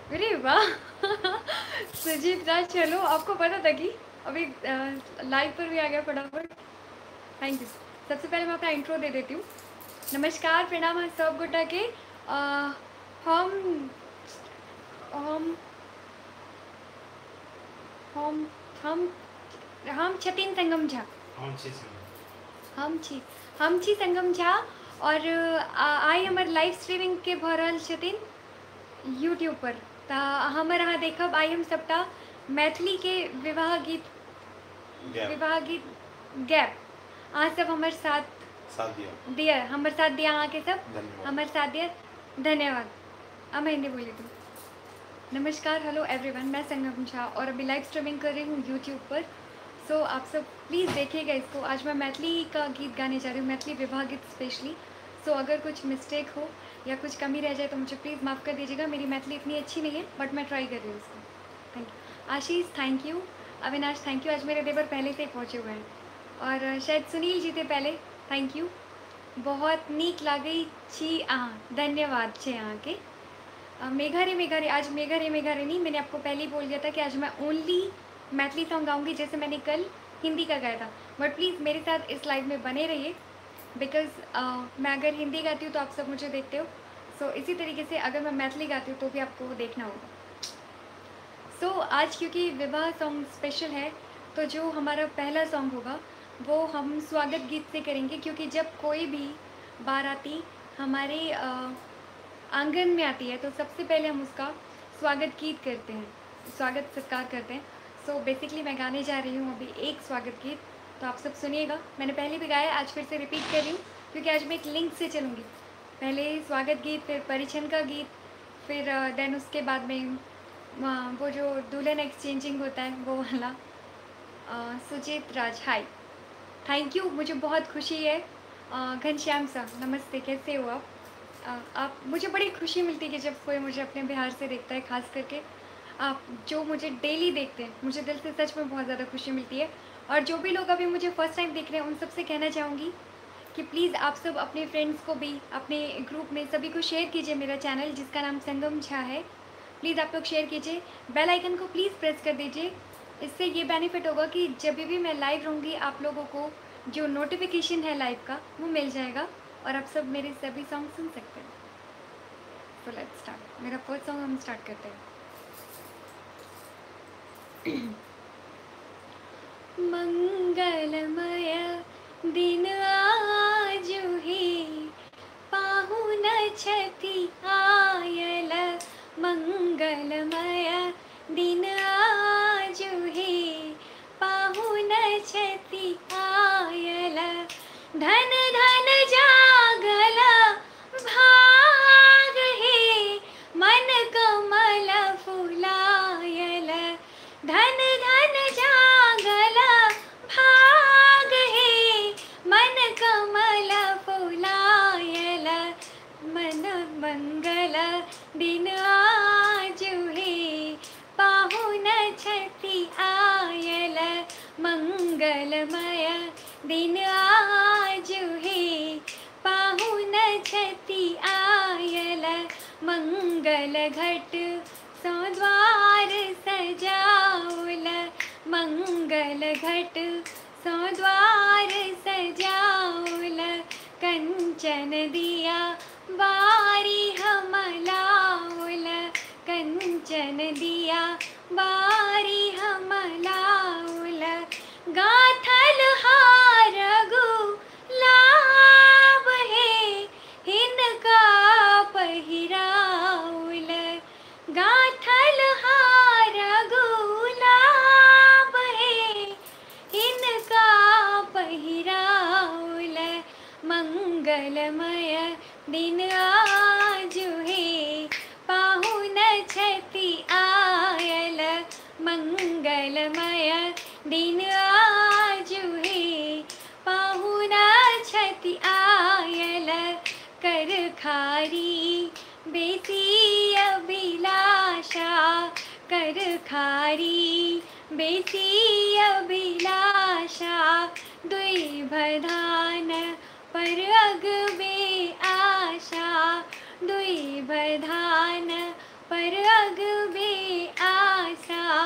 अरे वाह! सुजीत राज, चलो आपको पता था कि अभी लाइव पर भी आ गया फटाफट। Thank you. सबसे पहले मैं अपना इंट्रो दे देती हूँ। नमस्कार, प्रणाम हम सब गोटा के। हम हम हम हम हम छतीन संगम झा। हम छी हम छी संगम झा और आई हमर लाइव स्ट्रीमिंग के भऽ रहल छथिन यूट्यूब पर। तऽ हमर अहाँ देखब आइ हम सबटा मैथिली के विवाह गीत गैप अहाँ सब हमर साथ दिया हमर साथ दिया अहाँ के सब हमर साथ दिया। धन्यवाद। अब मैं हिंदी बोली दूँ। नमस्कार, हेलो एवरीवन, मैं संगम झा और अभी लाइव स्ट्रीमिंग कर रही हूँ यूट्यूब पर। सो आप सब प्लीज़ देखिएगा इसको। आज मैं मैथिली का गीत गाने जा रही हूँ, मैथिली विवाह गीत स्पेशली। सो अगर कुछ मिस्टेक हो या कुछ कमी रह जाए तो मुझे प्लीज़ माफ़ कर दीजिएगा। मेरी मैथिली इतनी अच्छी नहीं है बट मैं ट्राई कर रही हूँ इसको। Thank you. Ashish thank you. Avinash thank you. आज मेरे देवर पहले से ही पहुँचे हुए हैं और शायद सुनील जी थे पहले। Thank you. बहुत नीक लागै छी अहाँ। धन्यवाद छे अहाँ के। मेघा रे आज मेघा रे नहीं, मैंने आपको पहले ही बोल दिया था कि आज मैं ओनली मैथिली सॉन्ग गाऊंगी जैसे मैंने कल हिंदी का गाया था। बट प्लीज़ मेरे साथ इस लाइव में बने रहिए बिकॉज मैं अगर हिंदी गाती हूँ तो आप सब मुझे देखते हो। सो इसी तरीके से अगर मैं मैथिली गाती हूँ तो भी आपको देखना होगा। सो आज क्योंकि विवाह सॉन्ग स्पेशल है तो जो हमारा पहला सॉन्ग होगा वो हम स्वागत गीत से करेंगे, क्योंकि जब कोई भी बाराती हमारे आंगन में आती है तो सबसे पहले हम उसका स्वागत गीत करते हैं, स्वागत सत्कार करते हैं। सो बेसिकली मैं गाने जा रही हूँ अभी एक स्वागत गीत, तो आप सब सुनिएगा। मैंने पहले भी गाया, आज फिर से रिपीट कर रही हूँ क्योंकि आज मैं एक लिंक से चलूँगी। पहले स्वागत गीत, फिर परिछन का गीत, फिर देन उसके बाद में वो जो दुल्हन एक्सचेंजिंग होता है वो वाला। सुजीत राज हाय, थैंक यू, मुझे बहुत खुशी है। घनश्याम सर नमस्ते, कैसे हो आप मुझे बड़ी खुशी मिलती है कि जब कोई मुझे अपने बिहार से देखता है, ख़ास करके आप जो मुझे डेली देखते हैं, मुझे दिल से सच में बहुत ज़्यादा खुशी मिलती है। और जो भी लोग अभी मुझे फ़र्स्ट टाइम देख रहे हैं उन सबसे कहना चाहूँगी कि प्लीज़ आप सब अपने फ्रेंड्स को भी अपने ग्रुप में सभी को शेयर कीजिए मेरा चैनल जिसका नाम संगम झा है। प्लीज़ आप लोग शेयर कीजिए, बेल आइकन को प्लीज़ प्रेस कर दीजिए। इससे ये बेनिफिट होगा कि जब भी मैं लाइव रहूँगी आप लोगों को जो नोटिफिकेशन है लाइव का वो मिल जाएगा और आप सब मेरे सभी सॉन्ग सुन सकते हैं। तो लेट्स स्टार्ट। मेरा फर्स्ट सॉन्ग हम स्टार्ट करते हैं। मंगलमय दिन आजु हे, पाहुन छथि आयल। मंगलमय दिन आजु हे, पाहुन छथि आयल। धन धन जागल भाग हे, मन कमल फुलायल। धन धन जागल भाग हे, मन कमल फुलायल। मन मंगल दिन आजु हे, पाहुन छथि आयल। मंगलमय दिन आजु हे, पाहुन छथि आयल। मंगल घट सो द्वार सजाउल। मंगल घट सो द्वार सजाउल। कंचन दिया बारी हम लाउल। कंचन दिया बारी हम लाउल। गाथल हार गुलाब हे, हिनका पहिराउल। गाथल हार गुलाब हे, हिनका पहिराउल। मंगलमय दिन आजु हे, पाहुन छथि आयल। मंगलमय दिन आजु हे, पाहुन छथि आयल। कर खारी बेसी अभिलाषा, कर खारी बेसी अभिलाषा। दुई बधान पर अगबे आशा, दुई बधान पर लगबे आशा,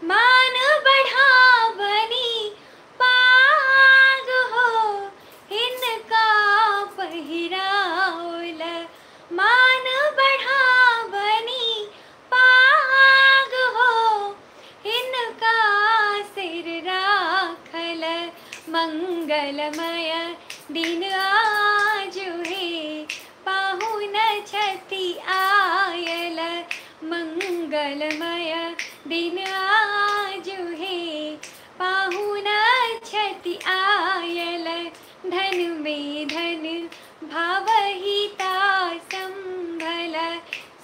मान बढ़ावनी पाग हो, हिनका पहिरावल। मान बढ़ावनी पाग हो, हिनका सिर राखल। मंगलमय दिन आजु हे, पाहुन छति आयल। मंगलमय दिन आजु हे, पाहुन छति आयल। धन में धन भावहिता संभल,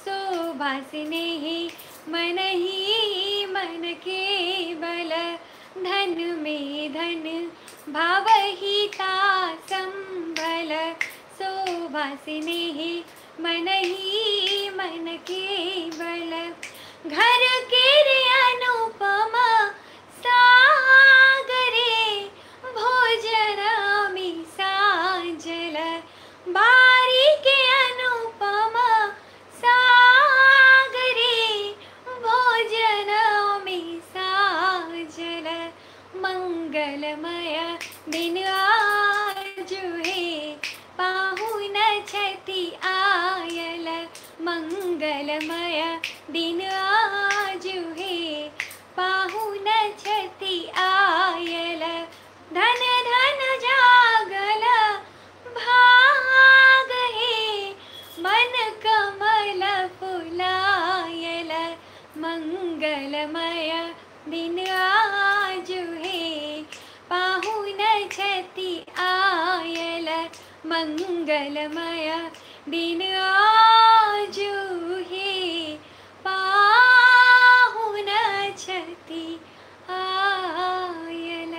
शोभा स्नेहि मन ही मन के बल। धन में धन भावहिता संभल, शोभा स्नेहि मन ही मन के बल। घर के अनुपमा सागरे, भोजन में साजल। बारी के अनुपमा सागरे, भोजन में साजल। मंगलमय दिन आजु हे, पाहुन छति आयल। मंगलमय दिन आजु हे, पाहुन छति आयल। धन धन जागल भाग हे, मन कमल फुलायल। मंगलमय दिन आजु हे, पाहुन छति आयल। मंगलमय दिन आजु हे, पाहुन छति oil.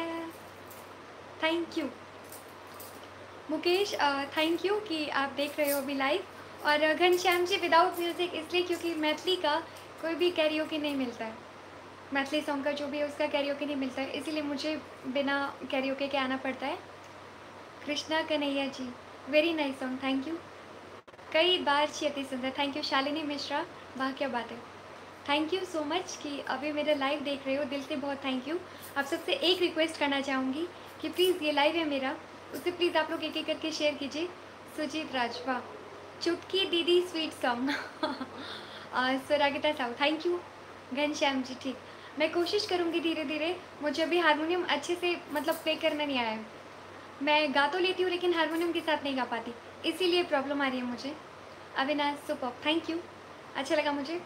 Thank you Mukesh, thank you कि आप देख रहे हो अभी लाइव। और घनश्याम जी विदाउट म्यूज़िक इसलिए क्योंकि मैथिली का कोई भी कैरियोके नहीं मिलता है। मैथिली सॉन्ग का जो भी है उसका कैरियोके नहीं मिलता है, इसीलिए मुझे बिना कैरियोके के आना पड़ता है। Krishna Kanhaiya ji, very nice song, thank you. कई बार छी अति सुंदर, थैंक यू। शालिनी मिश्रा, वाह क्या बात है, थैंक यू सो मच कि अभी मेरा लाइव देख रहे हो, दिल से बहुत थैंक यू। आप सबसे एक रिक्वेस्ट करना चाहूँगी कि प्लीज़ ये लाइव है मेरा, उसे प्लीज़ आप लोग एक एक करके शेयर कीजिए। सुजीत राज, वाह। चुटकी दीदी sweet song Swaragita Sahu, thank you. Ghanshyam ji, ठीक, मैं कोशिश करूँगी धीरे धीरे। मुझे अभी हारमोनियम अच्छे से मतलब प्ले करना नहीं आया है। मैं गा तो लेती हूँ लेकिन हारमोनियम के साथ नहीं गा पाती, इसीलिए प्रॉब्लम आ रही है मुझे। अविनाश, सुपर, थैंक यू, अच्छा लगा मुझे।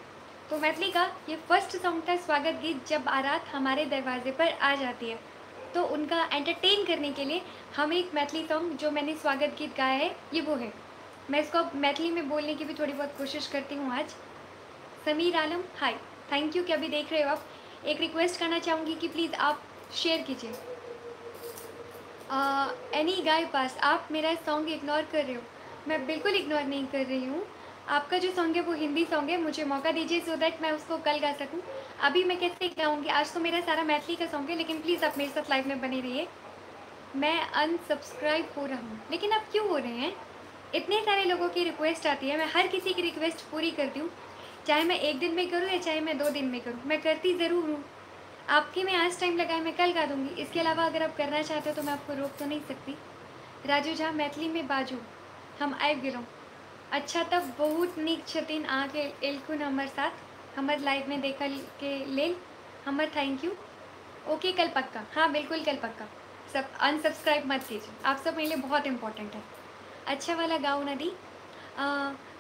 तो मैथिली का ये फर्स्ट सॉन्ग था स्वागत गीत, जब बारात हमारे दरवाजे पर आ जाती है। तो उनका एंटरटेन करने के लिए हम एक मैथिली सॉन्ग जो मैंने स्वागत गीत गाया है ये वो है। मैं इसको मैथिली में बोलने की भी थोड़ी बहुत कोशिश करती हूँ आज। समीर आलम, हाय, थैंक यू कि अभी देख रहे हो आप। एक रिक्वेस्ट करना चाहूँगी कि प्लीज़ आप शेयर कीजिए। एनी गाय पास, आप मेरा सॉन्ग इग्नोर कर रहे हो। मैं बिल्कुल इग्नोर नहीं कर रही हूँ। आपका जो सॉन्ग है वो हिंदी सॉन्ग है, मुझे मौका दीजिए सो दैट मैं उसको कल गा सकूँ। अभी मैं कैसे गाऊँगी, आज तो मेरा सारा मैथिली का सॉन्ग है, लेकिन प्लीज़ आप मेरे साथ लाइव में बने रहिए। मैं अनसब्सक्राइब हो रहा हूँ, लेकिन आप क्यों हो रहे हैं? इतने सारे लोगों की रिक्वेस्ट आती है, मैं हर किसी की रिक्वेस्ट पूरी करती हूँ, चाहे मैं एक दिन में करूँ या चाहे मैं 2 दिन में करूँ, मैं करती ज़रूर हूँ। आपके में आज टाइम लगा है, मैं कल गा दूँगी। इसके अलावा अगर आप करना चाहते हो तो मैं आपको रोक तो नहीं सकती। राजू झा, मैथिली में बाजू, हम आबि गेलहुँ। अच्छा, तब बहुत नीक छथिन अहाँके एलखुन हमर साथ, हमर लाइव में देखल के लेल हमर थैंक यू। ओके, कल पक्का, हाँ बिल्कुल कल पक्का। सब अनसब्सक्राइब मत कीजिए, आप सब मेरे लिए बहुत इंपॉर्टेंट है। अच्छा वाला गाओ नदी।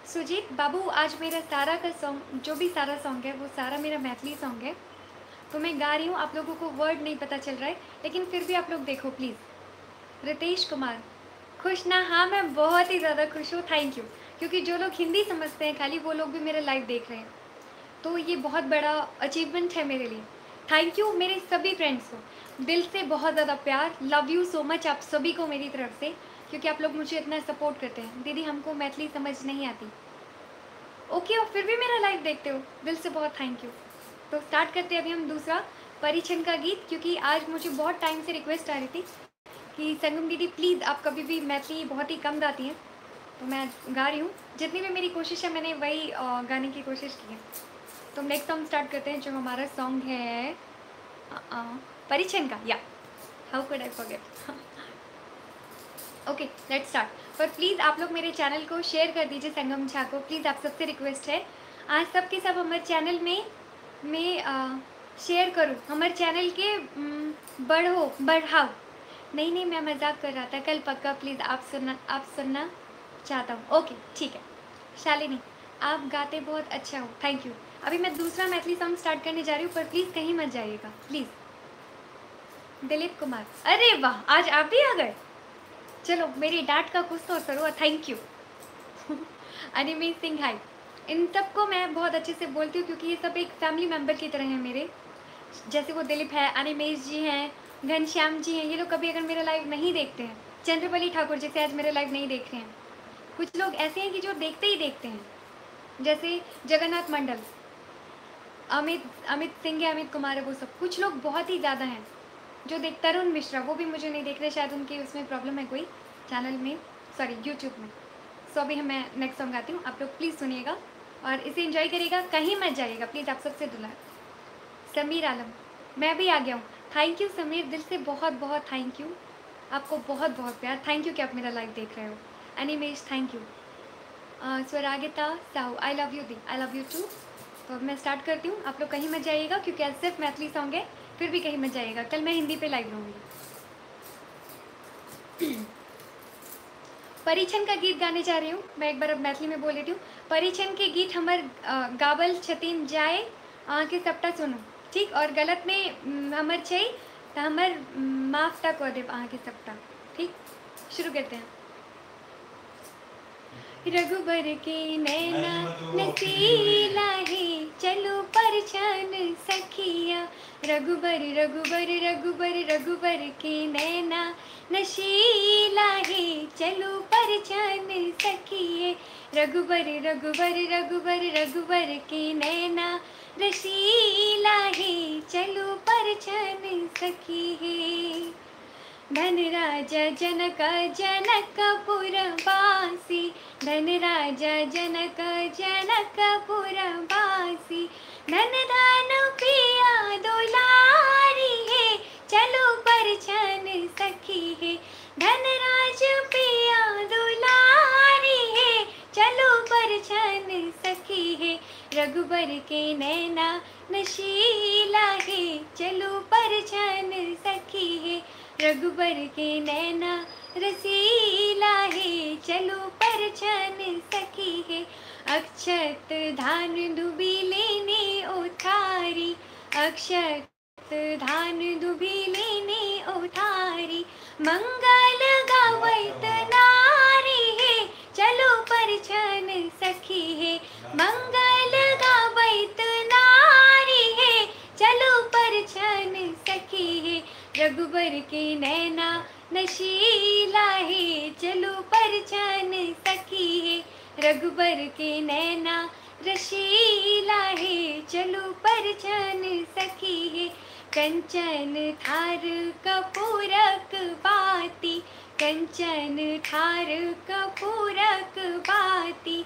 सुजीत बाबू, आज मेरा सारा का सॉन्ग, जो भी सारा सॉन्ग है वो सारा मेरा मैथिली सॉन्ग है, तो मैं गा रही हूँ। आप लोगों को वर्ड नहीं पता चल रहा है, लेकिन फिर भी आप लोग देखो प्लीज़। रितेश कुमार, खुश ना? हाँ मैं बहुत ही ज़्यादा खुश हूँ, थैंक यू। क्योंकि जो लोग हिंदी समझते हैं खाली वो लोग भी मेरा लाइव देख रहे हैं, तो ये बहुत बड़ा अचीवमेंट है मेरे लिए। थैंक यू मेरे सभी फ्रेंड्स को, दिल से बहुत ज़्यादा प्यार, लव यू सो मच आप सभी को मेरी तरफ से, क्योंकि आप लोग मुझे इतना सपोर्ट करते हैं। दीदी हमको मैथिली समझ नहीं आती, ओके, और फिर भी मेरा लाइव देखते हो, दिल से बहुत थैंक यू। तो स्टार्ट करते हैं अभी हम दूसरा परिछन का गीत, क्योंकि आज मुझे बहुत टाइम से रिक्वेस्ट आ रही थी कि संगम दीदी प्लीज़, आप कभी भी मैथिली बहुत ही कम गाती हैं, तो मैं गा रही हूँ। जितनी भी मेरी कोशिश है मैंने वही गाने की कोशिश की है। तो नेक्स्ट सॉन्ग स्टार्ट करते हैं, जो हमारा सॉन्ग है परिछन का, या how could I forget. Okay let's start. पर प्लीज़ आप लोग मेरे चैनल को शेयर कर दीजिए, संगम झा को प्लीज़, आप सबसे रिक्वेस्ट है। आज सब के सब हमारे चैनल में मैं शेयर करूँ, हमारे चैनल के बढ़ाओ। नहीं मैं मजाक कर रहा था, कल पक्का प्लीज़ आप सुनना चाहता हूँ। ओके ठीक है। शालिनी आप गाते बहुत अच्छा हो, थैंक यू। अभी मैं दूसरा मैथिली सॉन्ग स्टार्ट करने जा रही हूँ, पर प्लीज़ कहीं मत जाइएगा प्लीज़। दिलीप कुमार, अरे वाह आज आप भी आ गए, चलो मेरी डांट का कुछ तो असर हुआ, थैंक यू। अनिमेश सिंह हाय, इन सबको मैं बहुत अच्छे से बोलती हूँ क्योंकि ये सब एक फैमिली मेम्बर की तरह हैं मेरे। जैसे वो दिलीप है, अनिमेश जी हैं, घनश्याम जी हैं, ये लोग कभी अगर मेरा लाइव नहीं देखते हैं, चंद्रपली ठाकुर जैसे आज मेरा लाइव नहीं देख रहे हैं, कुछ लोग ऐसे हैं कि जो देखते ही देखते हैं, जैसे जगन्नाथ मंडल, अमित सिंह है, अमित कुमार है, वो सब कुछ लोग बहुत ही ज़्यादा हैं जो तरुण मिश्रा, वो भी मुझे नहीं देख रहे, शायद उनके उसमें प्रॉब्लम है कोई चैनल में, सॉरी यूट्यूब में। सो अभी मैं नेक्स्ट सॉन्ग गाती हूँ, आप लोग प्लीज़ सुनिएगा और इसे एंजॉय करिएगा, कहीं मत जाइएगा प्लीज़, आप सबसे दुला। समीर आलम, मैं भी आ गया हूँ, थैंक यू समीर, दिल से बहुत बहुत थैंक यू, आपको बहुत बहुत प्यार, थैंक यू कि आप मेरा लाइव देख रहे हो। Animesh thank you. Swaragita Sahu, I love you दी, आई लव यू टू। तो अब मैं स्टार्ट करती हूँ, आप लोग कहीं मत जाइएगा क्योंकि आज सिर्फ मैथिली सॉन्ग है, फिर भी कहीं मत जाइएगा, कल मैं हिंदी पे लाइव रहूँगी। परिछन का गीत गाने जा रही हूँ मैं, एक बार अब मैथिली में बोल देती हूँ। परिछन के गीत हमर गावल छतीन जाए के सबटा सुनो, ठीक, और गलत में हमर छै तो हमर माफ ता कह देव के सबटा, ठीक। शुरू करते हैं। रघुबर के नैना नसीला है, चलो परछन सखिया। रघुबर रघुबर रघुबर रघुबर के नैना नशीला है, चलो परछन सखिए। रघुबर रघुबर रघुबर रघुबर के नैना रसीला है, चलो परछन सखिए। धनराजा जनक जनकपुरवासी, धनराजा जनक जनकपुरवासी, धन दान पिया दुलारी है, चलो परछन सखी है। धनराज पिया दुलारी है, चलो परछन सखी है। रघुबर के नैना नशीला है, चलो परछन सखी है। रघुबर के नैना रसीला है, चलो परछन सखी है। अक्षत धान दुबी लेने उठारी, अक्षत धान दुबी लेने उठारी, मंगल गावैत नारी है, चलो परछन सखी है। मंगल गावैत नारी है, चलो परछन सखी है। रघुबर के नैना नशीला है, चलो परछन सखी है। रघुबर के नैना रशीला है, चलो परछन सखी है। कंचन थार कपूरक बाती, कंचन थार कपूरक बाती,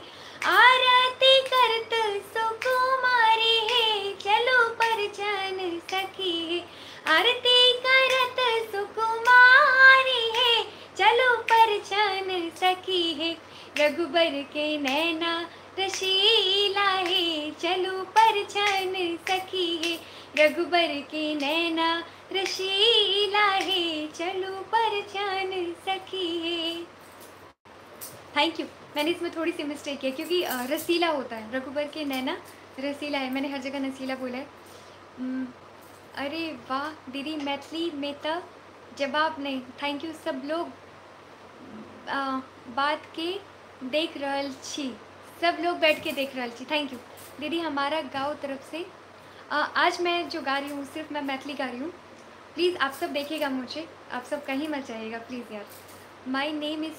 आरती करत सुकुमारी है, चलो परछन सखी है। आरती करत सुकुमारी है, चलो परछन सखी है। रघुबर के नैना रशीला है, चलो परछन सखी है। रघुबर के नैना रशीला है, चलो परछन सखी है। Thank you. मैंने इसमें थोड़ी सी मिस्टेक है क्योंकि रसीला होता है, रघुबर के नैना रसीला है, मैंने हर जगह नसीला बोला है। अरे वाह दीदी, मैथिली में तो जवाब नहीं, थैंक यू। सब लोग बात के देख रहल छी, सब लोग बैठ के देख रहल छी, थैंक यू दीदी। हमारा गाँव तरफ से आज मैं जो गा रही हूँ सिर्फ मैं मैथिली गा रही हूँ, प्लीज़ आप सब देखिएगा मुझे, आप सब कहीं मत जाइएगा प्लीज़ यार। My name is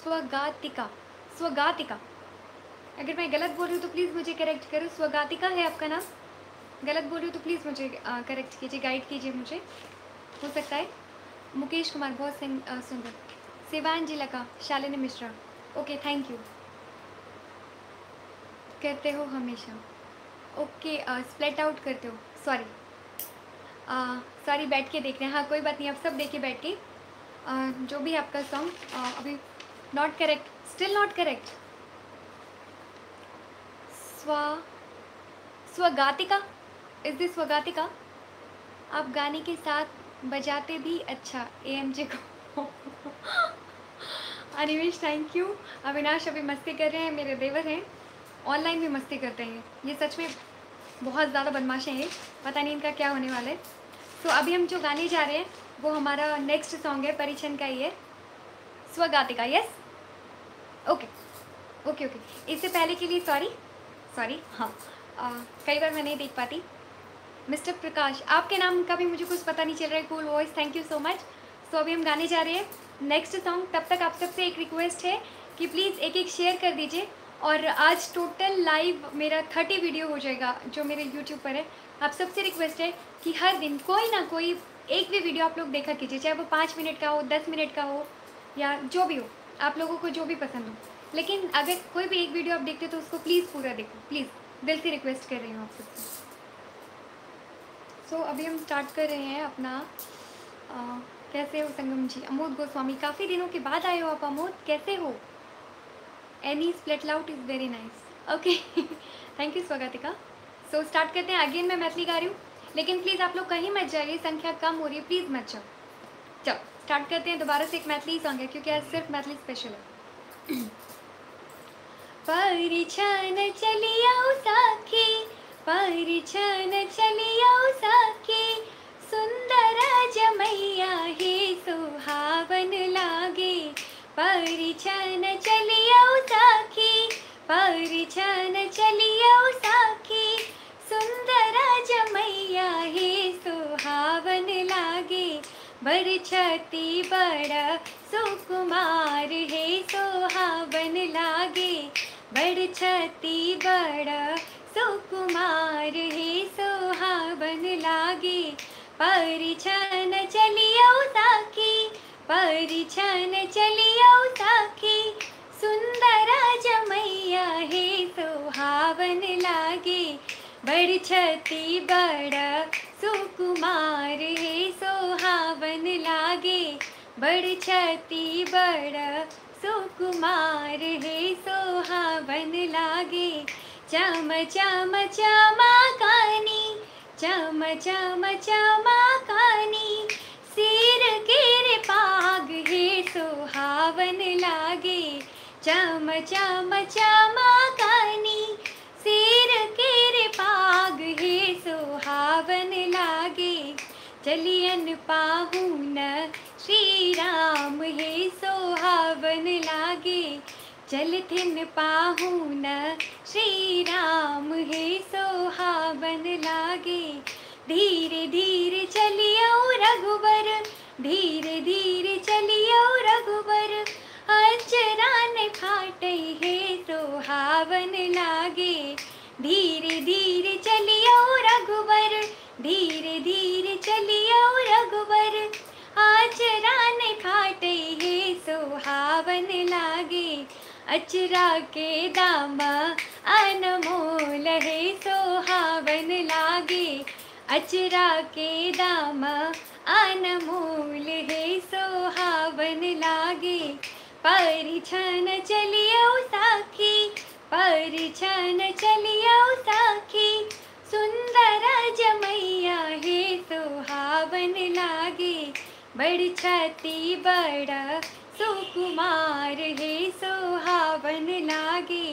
Swagatika, Swagatika. अगर मैं गलत बोल रही हूँ तो प्लीज़ मुझे करेक्ट करो। स्वगातिका है आपका नाम, गलत बोल रही हूँ तो प्लीज़ मुझे करेक्ट कीजिए, गाइड कीजिए मुझे, हो सकता है। मुकेश कुमार बहुत सुंदर। शिवान जिला का Shalini Mishra, okay thank you. करते हो हमेशा। ओके, स्प्लिट आउट करते हो, सॉरी सॉरी, बैठ के देख रहे हैं। हाँ कोई बात नहीं, आप सब देखिए बैठ के। जो भी आपका सॉन्ग अभी not correct, still not correct. Swagatika, is this Swagatika? आप गाने के साथ बजाते भी अच्छा, AMJ को। Animesh thank you. अविनाश अभी मस्ती कर रहे हैं, मेरे देवर हैं, ऑनलाइन भी मस्ती करते हैं ये सच में बहुत ज़्यादा बदमाशें हैं, पता नहीं इनका क्या होने वाला है। तो अभी हम जो गाने जा रहे हैं वो हमारा नेक्स्ट सॉन्ग है, परिछन का ही है, Swagatika. Yes, okay okay okay. इससे पहले के लिए सॉरी सॉरी। हाँ कई बार मैं नहीं देख पाती। मिस्टर प्रकाश, आपके नाम का भी मुझे कुछ पता नहीं चल रहा है। Cool voice, thank you so much. So अभी हम गाने जा रहे हैं नेक्स्ट सॉन्ग। तब तक आप सबसे एक रिक्वेस्ट है कि प्लीज़ एक एक शेयर कर दीजिए। और आज टोटल लाइव मेरा 30 वीडियो हो जाएगा जो मेरे यूट्यूब पर है। आप सबसे रिक्वेस्ट है कि हर दिन कोई ना कोई एक भी वीडियो आप लोग देखा कीजिए, चाहे वो 5 मिनट का हो, 10 मिनट का हो, या जो भी हो, आप लोगों को जो भी पसंद हो। लेकिन अगर कोई भी एक वीडियो आप देखते हो तो उसको प्लीज़ पूरा देखो, प्लीज़, दिल से रिक्वेस्ट कर रही हूँ आप सबसे। सो अभी हम स्टार्ट कर रहे हैं अपना कैसे हो संगम जी। अमोद गोस्वामी, काफ़ी दिनों के बाद आए हो आप अमोद, कैसे हो? Any split out is very nice, okay thank you Swagatika. So start करते हैं। अगेन मैं मैथिली गा रही हूँ, लेकिन प्लीज़ आप लोग कहीं मत जाइए, संख्या कम हो रही है, प्लीज़ मत जाओ। चलो स्टार्ट करते हैं। दोबारा से एक मैथिली सॉन्ग है क्योंकि आज सिर्फ मैथिली स्पेशल है। परिछन चलियो साखी, परिछन चलियो साखी, सुंदर जमैया हे सुहावन लागे। परिछन चलियो साखी, परिछन चलियो साखी, सुंदर जमैया हे सुहावन लागे। बरछती बड़ सुकुमार हे सुहावन लागे। बरछती बड़ सुकुमार हे सुहावन लागे। परिछन चलियो साखी, परिछन चलियो साखी, सुंदर जमैया हे सुहावन लागे। बरछती बड़ सुकुमार हे सुहावन लागे। बरछती बड़ सुकुमार हे सुहावन लागे। चम चम चमकानी, चम चम चमकानी, सिर के पाग हे सुहावन लागे। चम चम चमकानी, सिर के पाग हे सुहावन लागे। चलियन पाहुन श्री राम हे सुहावन लागे। चलथिन पाहुन श्री राम हे सुहावन लागे। धीरे धीरे चलियो रघुबर, धीरे धीरे चलियो रघुबर, अचरान फाटे हे सुहावन लागे। धीरे धीरे चलियो रघुबर, धीरे धीरे चलियो रघुबर, अचरान फाटे हे सुहावन लागे। अचरा के दाम अनमोल हे सुहावन लागे। अचरा के दाम अनमोल हे सुहावन लागे। परिछन चलियो साखी, परिछन चलियो साखी, सुंदर जमैया हे सुहावन लागे। बरछती बड़ सुकुमार हे सुहावन लागे।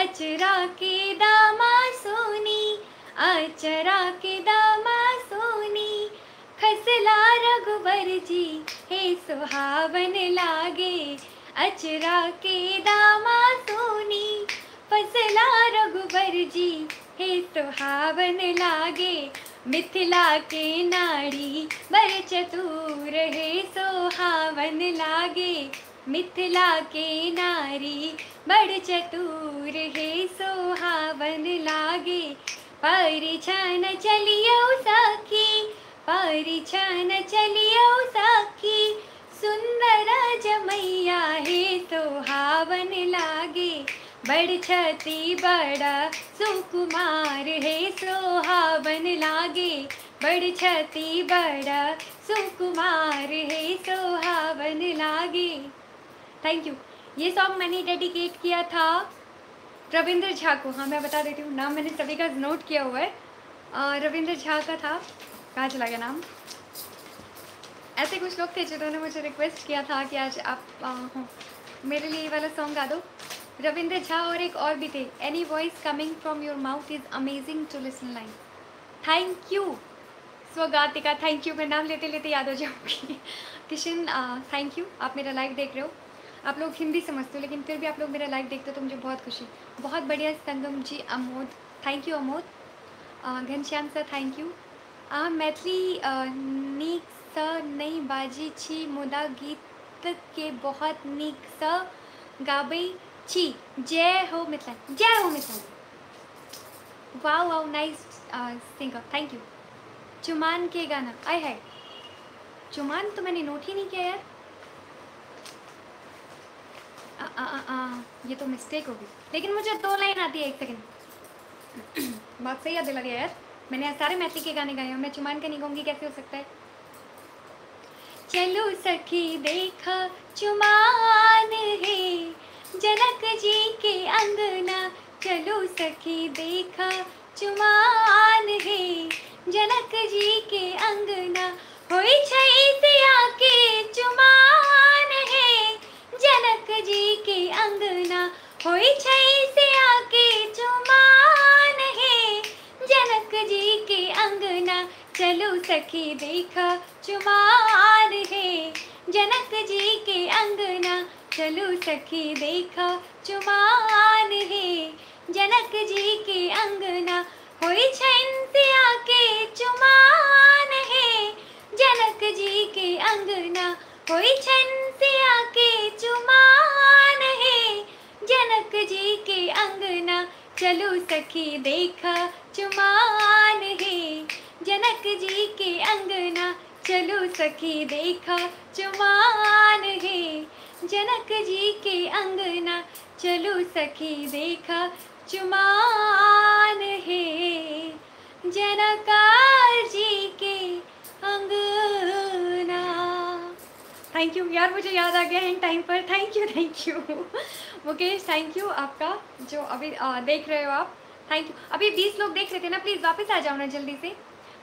अचरा के दामा सोनी, अचरा के दामा सोनी, खसला रघुबर जी हे सुहावन लागे। अचरा के दामा सोनी, फसला रघुबर जी हे सुहावन लागे। मिथिला के नारी बर चतुर हे सुहावन लागे। मिथिला के नारी बड़ चतुर हे सुहावन लागे। परिछन चलियो साखी, परिछन चलियो साखी, सुंदर जमैया हे सुहावन लागे। बड़ छती बड़ा सुकुमार है सोहावन लागे, बड़ छती बड़ा सुकुमार है सोहावन लागे। Thank you. ये सॉन्ग मैंने डेडिकेट किया था रविंद्र झा को। हाँ मैं बता देती हूँ, नाम मैंने सभी का नोट किया हुआ है। रविंद्र झा का था, कहाँ चला गया नाम। ऐसे कुछ लोग थे जिन्होंने मुझे रिक्वेस्ट किया था कि आज आप मेरे लिए ये वाला सॉन्ग गा दो। रविंद्र झा और एक और भी थे, any voice coming from your mouth is amazing to listen line. Thank you Swagatika, thank you. मैं नाम लेते लेते याद हो जाऊँगी। किशन थैंक यू, आप मेरा लाइव देख रहे हो। आप लोग हिंदी समझते हो लेकिन फिर भी आप लोग मेरा लाइव देखते हो तो मुझे बहुत खुशी। बहुत बढ़िया Sangam ji, Amod thank you Amod. Ghanshyam sir thank you. Maithili नीक स नहीं बाजी छी मुदा गीत के बहुत नीक स गाबै छी। जय हो मिथिला, जय हो Mithila. Wow wow nice singer, thank you. चुमान के गाना आए है, चुमान तो मैंने नोट ही नहीं किया यार। ये तो मिस्टेक होगी, लेकिन मुझे 2 लाइन आती है। 1 सेकंड। बहुत सही याद दिला दिया यार, मैंने सारे मैथिली के गाने गाए हैं, मैं चुमान का नहीं गाऊंगी, कैसे हो सकता है। चलो सखी देखा चुमान है जनक जी के अंगना, चलो सखी देखा चुमान है जनक जी के अंगना, होई छई सिया के चुमान है जनक जी के अंगना, होई छई सिया के चुमान है जनक जी के अंगना, चलो सखी देखा चुमान है जनक जी के अंगना, चलो सखी देखा चुमान है जनक जी के अंगना, होई छइन सिया के चुमान है जनक जी के अंगना, होई छइन सिया के चुमान है जनक जी के अंगना, चलो सखी देखा चुमान है जनक जी के अंगना, चलो सखी देखा चुमान है जनक जी के अंगना, चलो सखी देखा चुमान है जनकार जी के अंगना। थैंक यू यार, मुझे याद आ गया इन टाइम पर। Thank you Mukesh, thank you आपका जो अभी देख रहे हो आप, थैंक यू। अभी 20 लोग देख रहे थे ना, प्लीज़ वापस आ जाओ ना जल्दी से।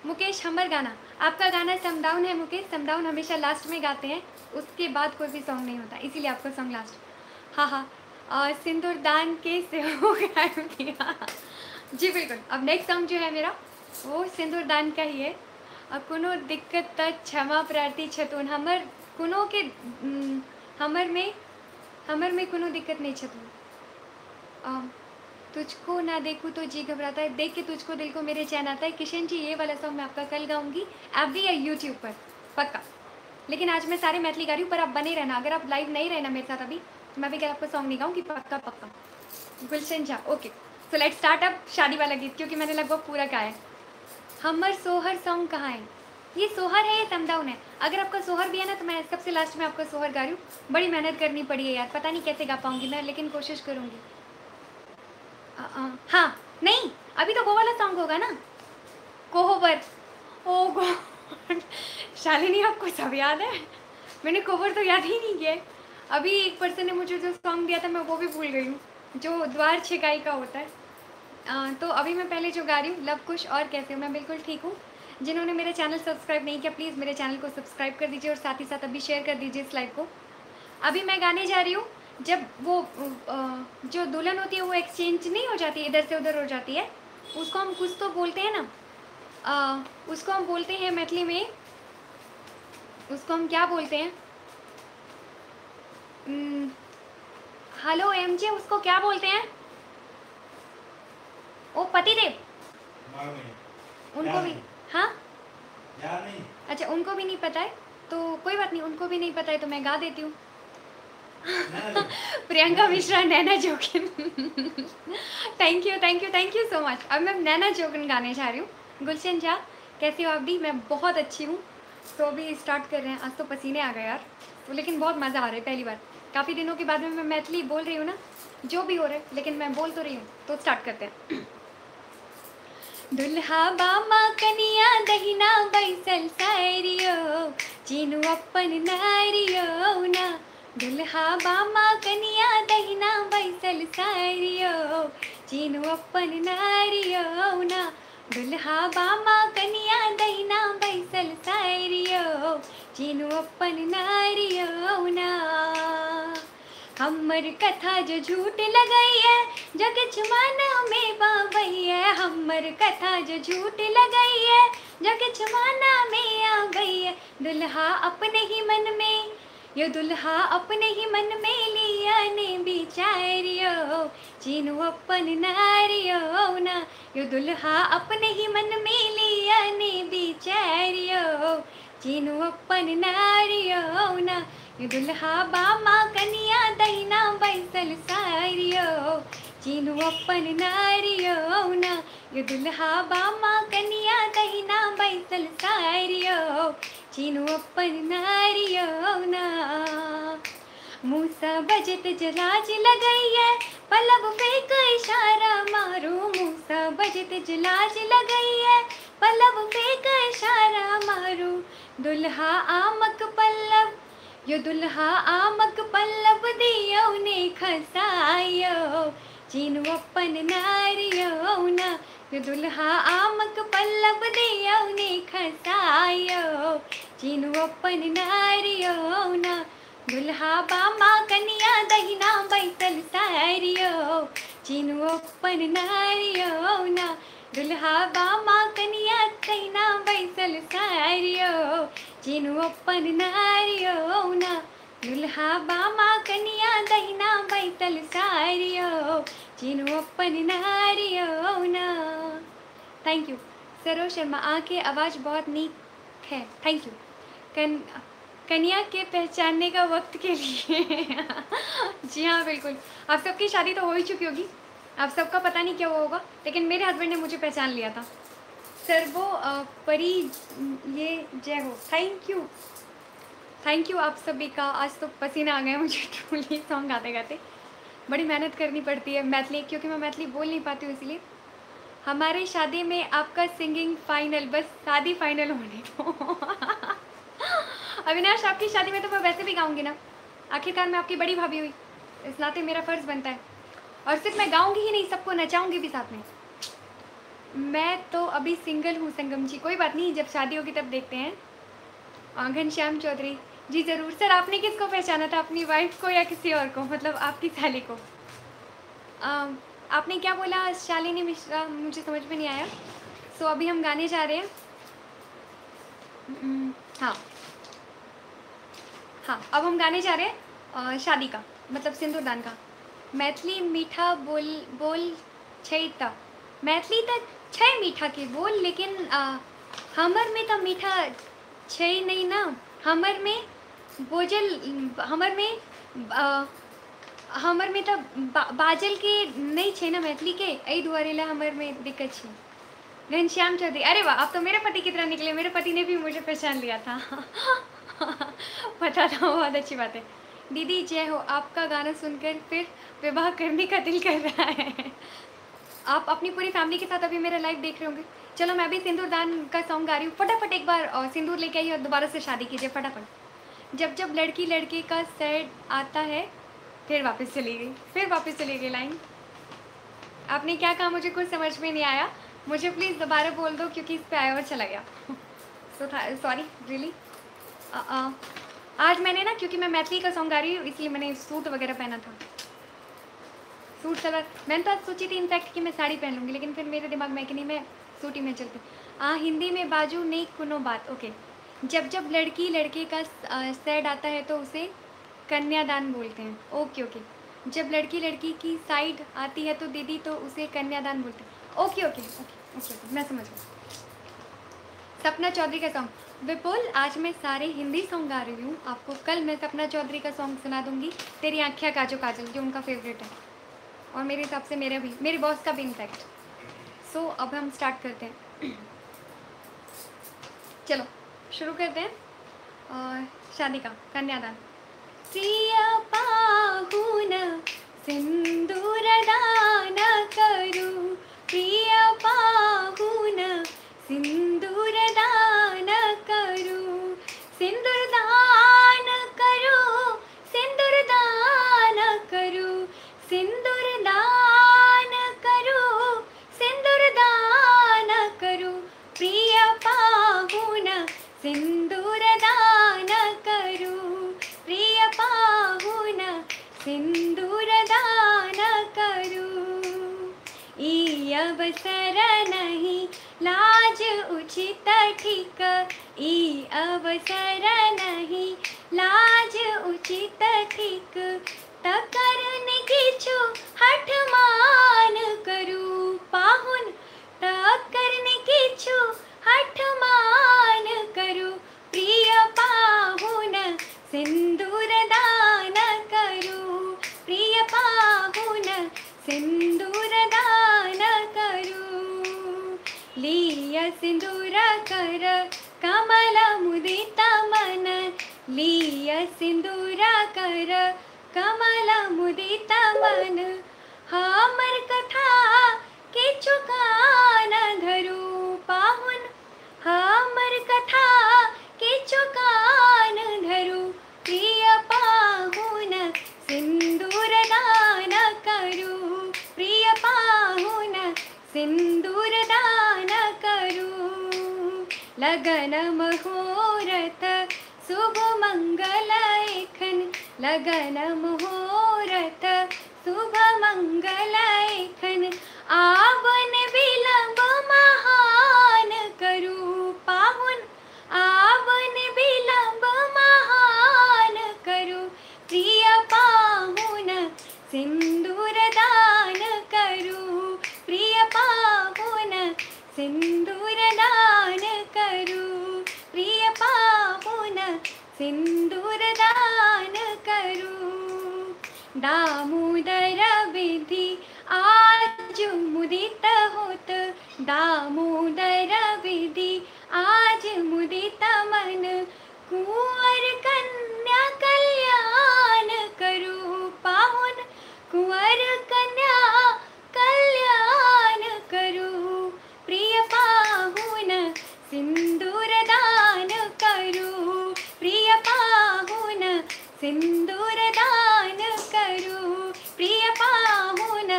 मुकेश हमर गाना, आपका गाना समडाउन है मुकेश। समडाउन हमेशा लास्ट में गाते हैं, उसके बाद कोई भी सॉन्ग नहीं होता, इसीलिए आपका सॉन्ग लास्ट। हाँ हाँ, सिंदूर दान के से हो गया जी बिल्कुल। अब नेक्स्ट सॉन्ग जो है मेरा वो सिंदूर दान का ही है। कोनो दिक्कत त क्षमा प्रार्थी छतुन, हमर कोनो के हमर में कोनो दिक्कत नहीं छतुन, तुझको ना देखूँ तो जी घबराता है, देख के तुझको दिल को मेरे चैन आता है। किशन जी ये वाला सॉन्ग मैं आपका कल गाऊंगी एफ बी या यूट्यूब पर पक्का, लेकिन आज मैं सारे मैथिली गा रही हूँ, पर आप बने रहना। अगर आप लाइव नहीं रहना मेरे साथ अभी, मैं भी कल आपका सॉन्ग नहीं गाऊंगी पक्का पक्का। Gulshan Jha, okay so let's start up शादी वाला गीत, क्योंकि मैंने लगभग पूरा गाया है। हमर सोहर सॉन्ग कहाँ है? ये सोहर है, ये समडाउन है। अगर आपका सोहर भी है ना तो मैं सबसे लास्ट में आपका सोहर गा रही हूँ। बड़ी मेहनत करनी पड़ी है यार, पता नहीं कैसे गा पाऊंगी मैं, लेकिन कोशिश करूँगी। हाँ नहीं, अभी तो वो वाला सॉन्ग होगा ना, कोहबर। ओ गॉड शालिनी, आपको सब याद है? मैंने कोहबर तो याद ही नहीं किया। अभी एक पर्सन ने मुझे जो सॉन्ग दिया था मैं वो भी भूल गई हूँ, जो द्वार छिकाई का होता है। तो अभी मैं पहले जो गा रही हूँ, लव कुश और कैसे हो, मैं बिल्कुल ठीक हूँ। जिन्होंने मेरे चैनल सब्सक्राइब नहीं किया प्लीज़ मेरे चैनल को सब्सक्राइब कर दीजिए, और साथ ही साथ अभी शेयर कर दीजिए इस लाइव को। अभी मैं गाने जा रही हूँ, जब वो जो दुल्हन होती है वो एक्सचेंज नहीं हो जाती, इधर से उधर हो जाती है, उसको हम कुछ तो बोलते हैं ना, उसको हम बोलते हैं मैथिली में, उसको हम क्या बोलते हैं? हेलो एमजे, उसको क्या बोलते हैं? ओ पतिदेव, उनको भी, हाँ नहीं। अच्छा उनको भी नहीं पता है तो कोई बात नहीं, उनको भी नहीं पता है तो मैं गा देती हूँ। प्रियंका मिश्रा, नैना जोगिन। Thank you so much. अब मैं नैना जोगिन गाने जा रही हूँ। गुलशन झा कैसी हो आप भी? मैं बहुत अच्छी हूँ। तो अभी स्टार्ट कर रहे हैं। आज तो पसीने आ गए यार, तो लेकिन बहुत मज़ा आ रहा है, पहली बार काफ़ी दिनों के बाद में मैं मैथिली बोल रही हूँ ना, जो भी हो रहा है, लेकिन मैं बोल तो रही हूँ, तो स्टार्ट करते हैं। दुल्हा बामा कनिया दहिना बैसल सारियो, चीनू अपन नारियो ना। दुल्हा बामा कनिया दहिना बैसल सारियो, चीनू अपन नारियो ना। दुल्हा बामा कनिया दहिना बैसल सारियो, चीनू अपन नारियो ना। हमर कथा जो झूठ लगई है, जग जमाना में बाबई है। हमर कथा जो झूठ लगई है, जग जमाना में आ गई है। दुल्हा अपने ही मन में, यो दुल्हा अपने ही मन में लिया ने बिचारियो, चीनू अपन नारियो ना। यो दुल्हा अपने ही मन में लिया ने बिचारियो, चीनू अपन नारियो ना। ये दुल्हा बामा कनिया दहिना बैसल सारियो, चीनू अपन नारियो ना। ये दुल्हा बामा कनिया दहिना बैसल सारियो, चीनू अपन नारियो ना। मूसा बजत जलाज लगई है, पलब फेंक इशारा मारो। मूसा बजत जलाज लगई है, पलब फेंक इशारा मारो। दुल्हा आमक पल्लव, यो दुल्हा आमक पल्लव दियो ने खसायो, चीनू अपन नारियो ना। यो दुल्हा आमक पल्लव दियो ने खसायो, चीनू अपन नारियो ना। दुल्हा बामा कनिया दहिना बैसल सारियो, चीनू अपन नारियो ना। दुल्हा बामा कनिया दहिना बैसल सारियो, चीनू अपन नारियो ना। दुल्हा बामा कनिया दहिना बैसल सारियो, चीनू अपन नारियो ना। थैंक यू सरोज शर्मा, आँखें आवाज़ बहुत नीक है, थैंक यू। कन्या के पहचानने का वक्त के लिए जी हाँ बिल्कुल, आप सबकी शादी तो हो ही चुकी होगी, आप सबका पता नहीं क्या हुआ होगा, लेकिन मेरे हस्बैंड ने मुझे पहचान लिया था। सर्वो परी ये जय हो, थैंक यू आप सभी का। आज तो पसीना आ गया मुझे ट्रूली सॉन्ग गाते गाते, बड़ी मेहनत करनी पड़ती है मैथिली, क्योंकि मैं मैथिली बोल नहीं पाती हूँ, इसलिए। हमारे शादी में आपका सिंगिंग फाइनल, बस शादी फाइनल होने को अविनाश आपकी शादी में तो मैं वैसे भी गाऊंगी ना, आखिरकार मैं आपकी बड़ी भाभी हुई, इस नाते मेरा फ़र्ज़ बनता है। और सिर्फ मैं गाऊंगी ही नहीं, सबको नचाऊंगी भी साथ में। मैं तो अभी सिंगल हूँ संगम जी, कोई बात नहीं, जब शादी होगी तब देखते हैं। घनश्याम चौधरी जी ज़रूर। सर आपने किसको पहचाना था, अपनी वाइफ को या किसी और को, मतलब आपकी साली को? आपने क्या बोला शालिनी मिश्रा, मुझे समझ में नहीं आया। सो अभी हम गाने जा रहे हैं। हाँ अब हम गाने जा रहे हैं शादी का, मतलब सिंदूरदान का। मैथिली मीठा बोल छै त, मैथिली तो छै मीठा के बोल, लेकिन हमर में तो मीठा छै नहीं ना। हमर में बोझल, हमर में तो बाजल के नहीं छे ना मैथिली के, एहि दुआरे ला हमर में दिक्कत छे। घनश्याम चौधरी, अरे वाह, आप तो मेरे पति की तरह निकले, मेरे पति ने भी मुझे पहचान लिया था पता था, बहुत अच्छी बात है। दीदी जय हो, आपका गाना सुनकर फिर विवाह करने का दिल कर रहा है। आप अपनी पूरी फैमिली के साथ अभी मेरा लाइव देख रहे होंगे। चलो मैं भी सिंदूरदान का सॉन्ग गा रही हूँ, फटाफट एक बार सिंदूर लेके आइए और दोबारा से शादी कीजिए फटाफट। जब जब लड़की लड़के का सेट आता है, फिर वापस चली गई लाइन। आपने क्या कहा मुझे कुछ समझ में नहीं आया, मुझे प्लीज़ दोबारा बोल दो, क्योंकि इस पे आया और चला गया। Sorry really. आज मैंने ना, क्योंकि मैं मैथिली का सॉन्ग गा रही हूँ, इसलिए मैंने सूट वगैरह पहना था, सूट सलवार। मैंने तो आज सोची थी इनफैक्ट कि मैं साड़ी पहन लूँगी, लेकिन फिर मेरे दिमाग में कि नहीं, मैं सूट ही में चलती। हिंदी में बाजू नहीं कुनो बात, ओके। जब जब लड़की लड़के का सेट आता है तो उसे कन्यादान बोलते हैं, ओके। जब लड़की लड़की की साइड आती है तो दीदी तो उसे कन्यादान बोलते हैं, ओके, मैं समझ गई। सपना चौधरी का सॉन्ग, विपुल आज मैं सारे हिंदी सॉन्ग गा रही हूँ, आपको कल मैं सपना चौधरी का सॉन्ग सुना दूँगी, तेरी आँखियाँ काजो काजल, जो उनका फेवरेट है, और मेरे हिसाब से मेरा भी, मेरे बॉस का भी इनफैक्ट। सो अब हम स्टार्ट करते हैं, चलो शुरू करते हैं। और शादी का कन्यादान। प्रिया पाहुन सिंदूरदान करू प्रिय पाहुन सिंदूरदान करू सिंदूरदान करू सिंदूरदान करू सिंदूरदान करू सिंदूरदान करू प्रिय पाहुन सिंदूरदान करू प्रिय पाहुन सिंदूरदान करू ई अवसर नहीं लाज उचित ठीक ई अवसर नहीं लाज उचित ठीक तकरने किछु हठ मान करू पाहुन तकरने किछु हठ मान करू प्रिय पाहुन सिंदूरदान करू प्रिय पाहुन सिंदूरदान करू लिय सिंदूर कर कमल मुदित मन लिय सिंदूर कर कमल मुदित मन हमर कथा किछु कान धरू पाहुन हमर कथा किछु कान धरू प्रिय पाहुन सिंदूरदान करू प्रिय पाहुन सिंदूरदान करू लगन मुहूर्त शुभ मंगल एखन लगन मुहूर्त शुभ मंगल एखन आवन विलंब महान करू पाहुन आवन विलंब महान करू प्रिय पाहुन सिंदूरदान करू प्रिय पाहुन सिंदूरदान करू प्रिय पाहुन सिंदूरदान करू दामोदर विधि आज मुदित होत दामोदर विधि आज मुदित मन कुंवर कन्या कल्याण करू पाहुन कुंवर कन्या कल्याण करू प्रिय पाहुन सिंदूरदान करू प्रिय पाहुन सिंदूरदान करू प्रिय पाहुन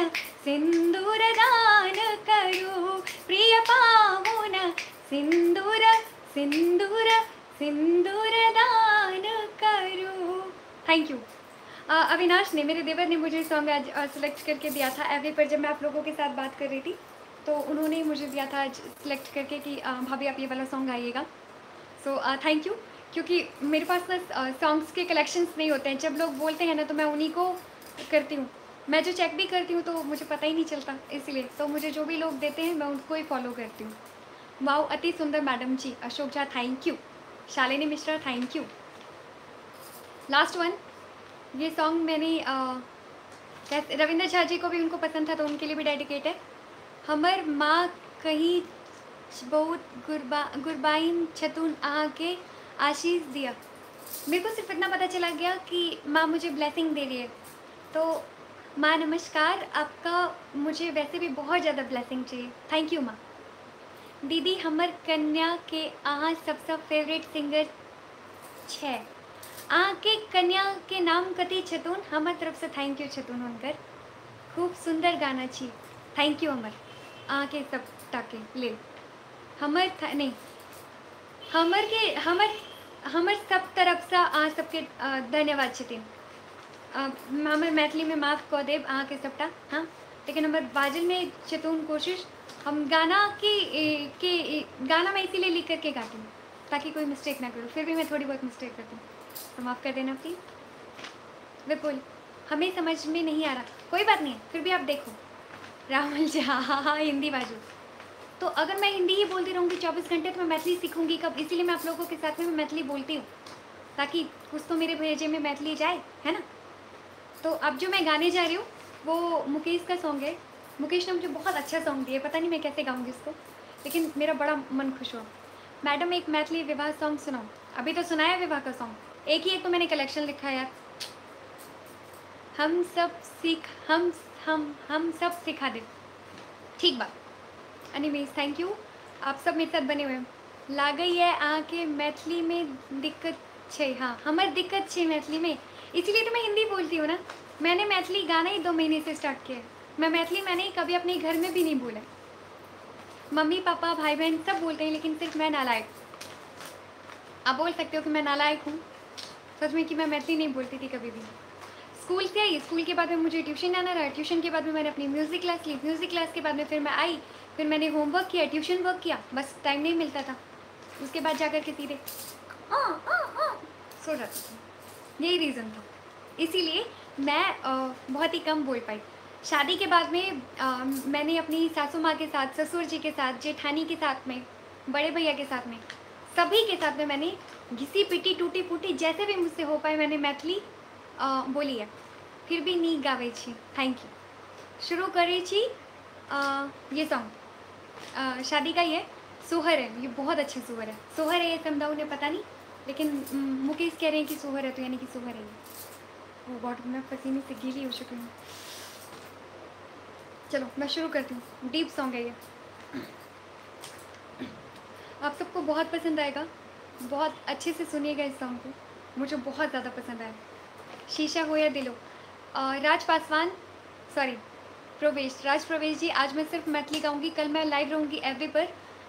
सिंदूरदान करू प्रिय पाहुन सिंदूर सिंदूर सिंदूरदान करू। Thank you. अविनाश ने, मेरे देवर ने मुझे सॉन्ग आज सिलेक्ट करके दिया था एवे पर जब मैं आप लोगों के साथ बात कर रही थी, तो उन्होंने मुझे दिया था आज सिलेक्ट करके कि भाभी आप ये वाला सॉन्ग गाइएगा। सो थैंक यू, क्योंकि मेरे पास ना सॉन्ग्स के कलेक्शंस नहीं होते हैं। जब लोग बोलते हैं ना तो मैं उन्हीं को करती हूँ। मैं जो चेक भी करती हूँ तो मुझे पता ही नहीं चलता, इसलिए तो मुझे जो भी लोग देते हैं मैं उनको ही फॉलो करती हूँ। वाओ, अति सुंदर madam ji. Ashok Jha thank you. Shalini Mishra thank you. Last one, ये सॉन्ग मैंने रविंद्र झा जी को भी उनको पसंद था तो उनके लिए भी डेडिकेट है। हमर माँ कहीं बहुत गुरबाइन छतून आके आशीष दिया। मेरे को सिर्फ इतना पता चला गया कि माँ मुझे ब्लेसिंग दे रही है। तो माँ नमस्कार, आपका मुझे वैसे भी बहुत ज़्यादा ब्लेसिंग चाहिए। थैंक यू माँ। दीदी हमर कन्या के अहाँ सबसे फेवरेट सिंगर छे। अहाँ के कन्या के नाम कथी छतून? हमर तरफ से थैंक यू छतून हुनकर। खूब सुंदर गाना छी। थैंक यू हमर अहाँ के सब टाके ले हमर नहीं हमर सब तरफ से अहाँ सबके धन्यवाद छथिन। हमर मैथिली में माफ़ कऽ देब अहाँ के सबटा। हाँ, लेकिन हमर बाजल में छतून कोशिश। हम गाना गाना मैं इसीलिए लिख करके गाती हूँ ताकि कोई मिस्टेक ना करूँ। फिर भी मैं थोड़ी बहुत मिस्टेक करती हूँ, तो माफ़ कर देना प्लीज़। विपुल, हमें समझ में नहीं आ रहा, कोई बात नहीं है, फिर भी आप देखो। राहुल जी, हाँ हिंदी बाजू। तो अगर मैं हिंदी ही बोलती रहूँगी 24 घंटे तो मैं मैथिली सीखूंगी कब? इसीलिए मैं आप लोगों के साथ में मैं मैथिली बोलती हूँ, ताकि कुछ तो मेरे भेजे में मैथिली जाए, है ना। तो अब जो मैं गाने जा रही हूँ वो मुकेश का सॉन्ग है। मुकेश ने मुझे बहुत अच्छा सॉन्ग दिया, पता नहीं मैं कैसे गाऊंगी इसको, लेकिन मेरा बड़ा मन खुश हुआ। मैडम एक मैथिली विवाह सॉन्ग सुनाओ। अभी तो सुनाया विवाह का सॉन्ग, एक ही एक तो मैंने कलेक्शन लिखा है यार। हम सब सिखा दे। ठीक बात अनिमेश, थैंक यू। आप सब मेरे साथ बने हुए हैं। लागई है आके मैथिली में दिक्कत छे। हाँ हमारे दिक्कत छे मैथिली में, इसीलिए तो मैं हिंदी बोलती हूँ ना। मैंने मैथिली गाना ही 2 महीने से स्टार्ट किया है। मैं मैथिली मैंने कभी अपने घर में भी नहीं बोला। मम्मी पापा भाई बहन सब बोलते हैं, लेकिन सिर्फ मैं नालायक। आप बोल सकते हो कि मैं नालायक हूँ सच में, कि मैं मैथिली नहीं बोलती थी कभी भी। स्कूल से आई, स्कूल के बाद में मुझे ट्यूशन आना रहा, ट्यूशन के बाद में मैंने अपनी म्यूज़िक क्लास ली, म्यूज़िक क्लास के बाद में फिर मैं आई, फिर मैंने होमवर्क किया, ट्यूशन वर्क किया, बस टाइम नहीं मिलता था। उसके बाद जाकर के सीधे सो जाती थी। यही रीज़न था, इसीलिए मैं बहुत ही कम बोल पाई। शादी के बाद में मैंने अपनी सासू माँ के साथ, ससुर जी के साथ, जेठानी के साथ में, बड़े भैया के साथ में, सभी के साथ में मैंने घिसी पिटी टूटी फूटी जैसे भी मुझसे हो पाए मैंने मैथिली बोली है। फिर भी नी गावे छी। Thank you. शुरू करे छी ये सॉन्ग शादी का ही है, सोहर है। ये बहुत अच्छा सोहर है। सोहर है ये समझाऊँ ने पता नहीं, लेकिन मुकेश कह रहे हैं कि सोहर है, तो यानी कि सोहर है। वो गॉड, मैं पसीने से गीली हो चुकी हूँ। चलो मैं शुरू करती हूँ। डीप सॉन्ग है ये, आप सबको बहुत पसंद आएगा। बहुत अच्छे से सुनिएगा इस सॉन्ग को, मुझे बहुत ज़्यादा पसंद आया। शीशा हो या दिलो। राज पासवान, सॉरी राज प्रवेश जी, आज मैं सिर्फ मैथिली गाऊंगी। कल मैं लाइव रहूंगी एवरी पर।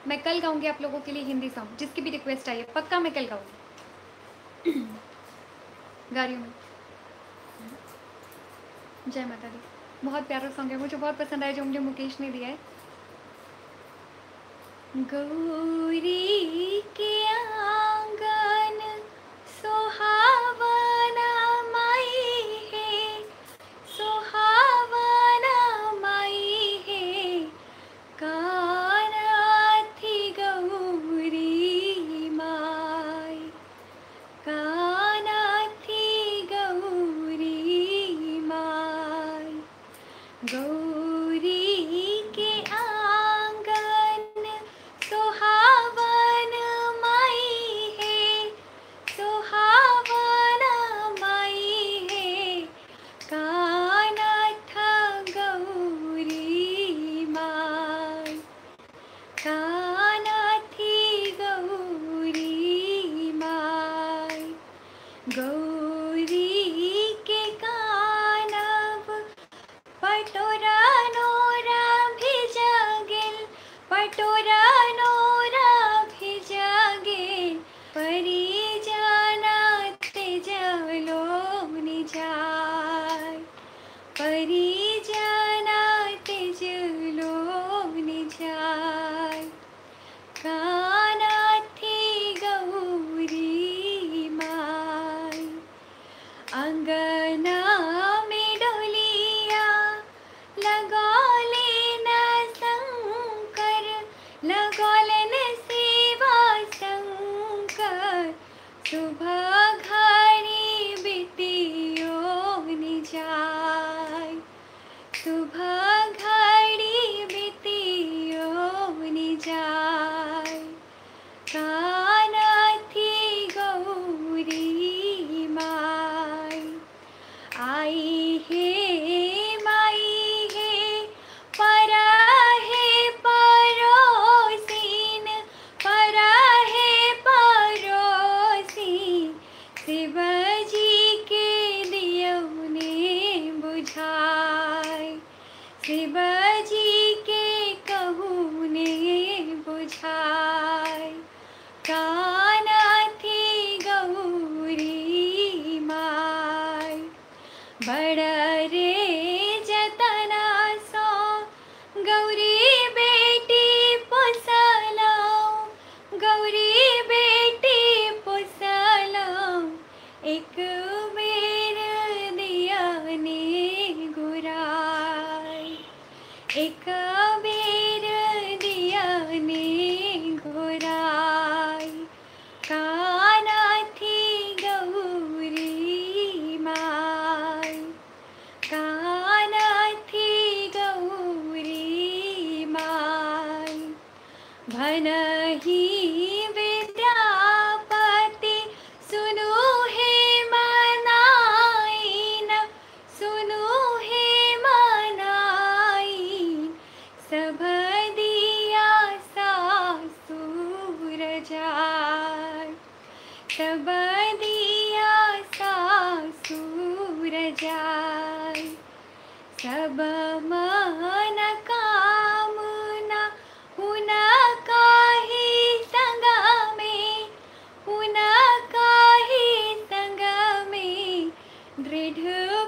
मैं कल गाऊंगी आप लोगों के लिए हिंदी सॉन्ग, जिसकी भी रिक्वेस्ट आई है पक्का मैं कल गाऊंगी। गा रही हूँ मैं। जय माता दी। बहुत प्यारा सॉन्ग है, मुझे बहुत पसंद आया जो मुझे मुकेश ने दिया है। गौरी के आंगन सुहावना माई है, सुहावना माई है, काना थी गौरी माई, काना थी गौरी माई। गौरी के आंगन सुहावन माई है, सुहावना माई है, काना था गौरी माई, काना थी गौरी माई। गौरी के कानव पटोरा नोरा भिजा गेल, पटोरा नोरा भिजा गेल, परी जाना तेजलो निजाय, परी जाना तेजलो निजाय, काना थी गौरी माई। अंगना में डोलिया लगौले न शंकर, लगौले न शिवा शंकर, सुबह घड़ी बितियो निजाय, सुबह घड़ी बितियो निजाय, काना थी गौरी माई। आई है माई है परा है परोसीन, परा है परोसीन, शिवजी के दियौ ने बुझाई, शिवजी के कहू ने बुझाई, काना थी गौरी माई। बड़ा रे जतना सो गौरी बेटी पोसलो, गौरी बेटी पोसलो, एक बेर दिया ने गुराई, एक बेर दिया ने गुराई, काना थी गौरी माई, काना थी गौरी माई। भनहि विद्यापति सुनु हे मनाइन, सुनु मन कामना हुन काही संग में, हुन काही संग में, दृढ़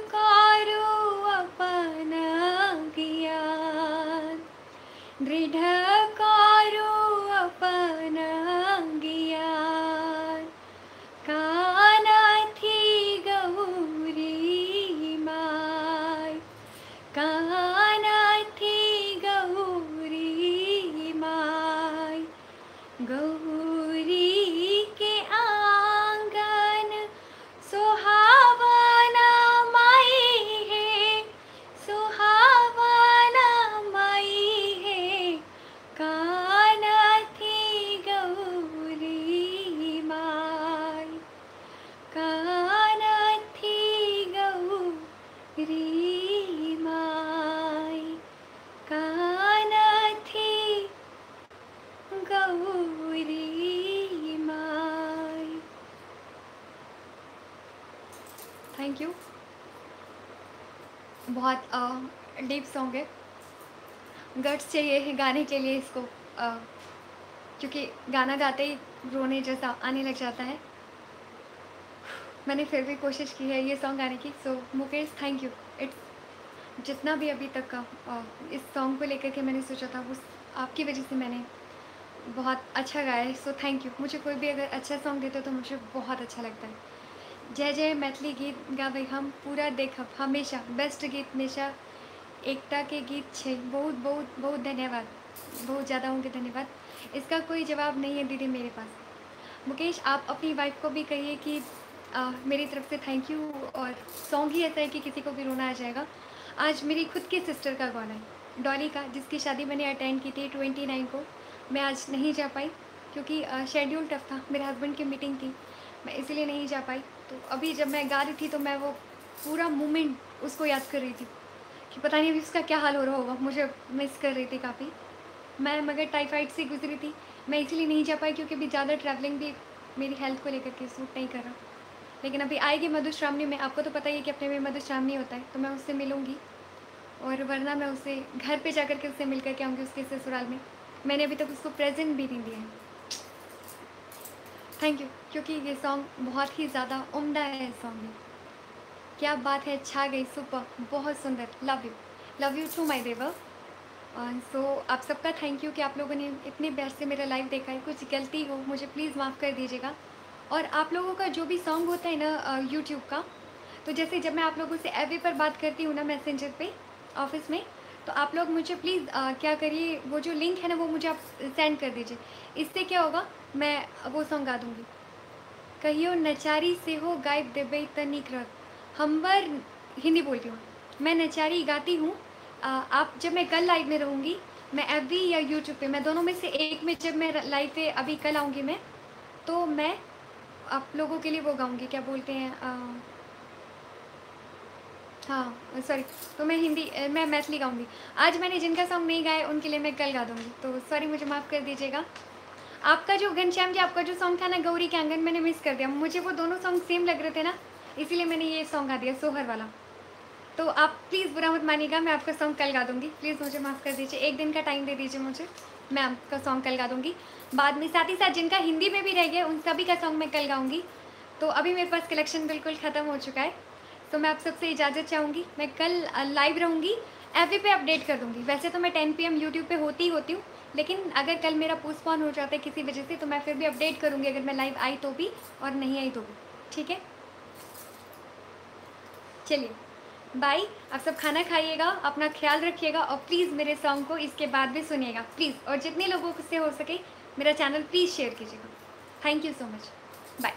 करो अपन ज्ञान, दृढ़ करो अपन ज्ञान। कानाथी गौरी माय, कानाथी गौरी माय, गौरी के आंगन सुहावना माई है, सुहावना माई है, कानाथी गौरी माय, कानाथी गौरी माय, कानाथी गौरी माय। Thank you. बहुत डीप सॉन्ग है, गट्स चाहिए है गाने के लिए इसको, क्योंकि गाना गाते ही रोने जैसा आने लग जाता है। मैंने फिर भी कोशिश की है ये सॉन्ग गाने की। सो मुकेश, थैंक यू। इट्स जितना भी अभी तक का इस सॉन्ग को लेकर के मैंने सोचा था वो आपकी वजह से मैंने बहुत अच्छा गाया है। So thank you. मुझे कोई भी अगर अच्छा सॉन्ग देते हो तो मुझे बहुत अच्छा लगता है। जय जय मैथिली गीत गाबै हम पूरा देखब हमेशा, बेस्ट गीत हमेशा एकता के गीत छे। बहुत बहुत बहुत धन्यवाद, बहुत ज़्यादा होंगे धन्यवाद। इसका कोई जवाब नहीं है दीदी मेरे पास। मुकेश, आप अपनी वाइफ को भी कहिए कि मेरी तरफ से थैंक यू। और सॉन्ग ही ऐसा है कि किसी को भी रोना आ जाएगा। आज मेरी खुद की सिस्टर का गाना है, डॉली का, जिसकी शादी मैंने अटेंड की थी 29 को। मैं आज नहीं जा पाई क्योंकि शेड्यूल टफ था, मेरे हस्बैंड की मीटिंग थी, मैं इसीलिए नहीं जा पाई। तो अभी जब मैं गा रही थी तो मैं वो पूरा मोमेंट उसको याद कर रही थी कि पता नहीं अभी उसका क्या हाल हो रहा होगा। मुझे मिस कर रही थी काफ़ी मैं, मगर टाइफाइड से गुजरी थी। मैं इसीलिए नहीं जा पाई क्योंकि अभी ज़्यादा ट्रैवलिंग भी मेरी हेल्थ को लेकर के सूट नहीं कर रहा। लेकिन अभी आएगी मधुश्रावणी में, आपको तो पता ही है कि अपने में मधुश्रावणी होता है, तो मैं उससे मिलूँगी। और वरना मैं उससे घर पे जाकर के उससे मिल कर के आऊँगी उसके ससुराल में। मैंने अभी तक उसको प्रेजेंट भी नहीं दिया है। थैंक यू, क्योंकि ये सॉन्ग बहुत ही ज़्यादा उम्दा है। सॉन्ग में क्या बात है, छा गई, सुपर, बहुत सुंदर। लव यू टू माय देवर। सो आप सबका थैंक यू कि आप लोगों ने इतने प्यार से मेरा लाइव देखा है। कुछ गलती हो मुझे प्लीज़ माफ़ कर दीजिएगा। और आप लोगों का जो भी सॉन्ग होता है ना यूट्यूब का, तो जैसे जब मैं आप लोगों से एवे पर बात करती हूँ ना मैसेंजर पे ऑफिस में, तो आप लोग मुझे प्लीज़ क्या करिए, वो जो लिंक है ना वो मुझे आप सेंड कर दीजिए। इससे क्या होगा, मैं वो सॉन्ग गा दूँगी। कहियो नचारी से हो गायब देबे त नीक रह। हमर हिंदी बोलती हूँ मैं, नचारी गाती हूँ। आप जब मैं कल लाइव में रहूँगी, मैं एफबी या यूट्यूब पे, मैं दोनों में से एक में जब मैं लाइव पे अभी कल आऊँगी मैं, तो मैं आप लोगों के लिए वो गाऊँगी, क्या बोलते हैं, हाँ सॉरी, तो मैं मैथिली गाऊँगी। आज मैंने जिनका सॉन्ग नहीं गाया उनके लिए मैं कल गा दूँगी, तो सॉरी, मुझे माफ़ कर दीजिएगा। आपका जो घनश्याम जी, आपका जो सॉन्ग था ना गौरी के आंगन, मैंने मिस कर दिया। मुझे वो दोनों सॉन्ग सेम लग रहे थे ना, इसीलिए मैंने ये सॉन्ग गा दिया, सोहर वाला। तो आप प्लीज़ बुरा मत मानिएगा, मैं आपका सॉन्ग कल गा दूँगी। प्लीज़ मुझे माफ़ कर दीजिए, एक दिन का टाइम दे दीजिए मुझे, मैं आपका सॉन्ग कल गा दूँगी। बाद में साथ ही साथ जिनका हिंदी में भी रह गया उन सभी का सॉन्ग मैं कल गाऊँगी। तो अभी मेरे पास कलेक्शन बिल्कुल ख़त्म हो चुका है, तो मैं आप सबसे इजाज़त चाहूँगी। मैं कल लाइव रहूँगी, एफबी पे अपडेट कर दूँगी। वैसे तो मैं 10 PM यूट्यूब पे होती हूँ, लेकिन अगर कल मेरा पोस्टपोन हो जाता है किसी वजह से, तो मैं फिर भी अपडेट करूँगी, अगर मैं लाइव आई तो भी और नहीं आई तो भी। ठीक है, चलिए बाय। आप सब खाना खाइएगा, अपना ख्याल रखिएगा, और प्लीज़ मेरे सॉन्ग को इसके बाद भी सुनिएगा प्लीज़। और जितने लोगों से हो सके मेरा चैनल प्लीज़ शेयर कीजिएगा। Thank you so much, bye.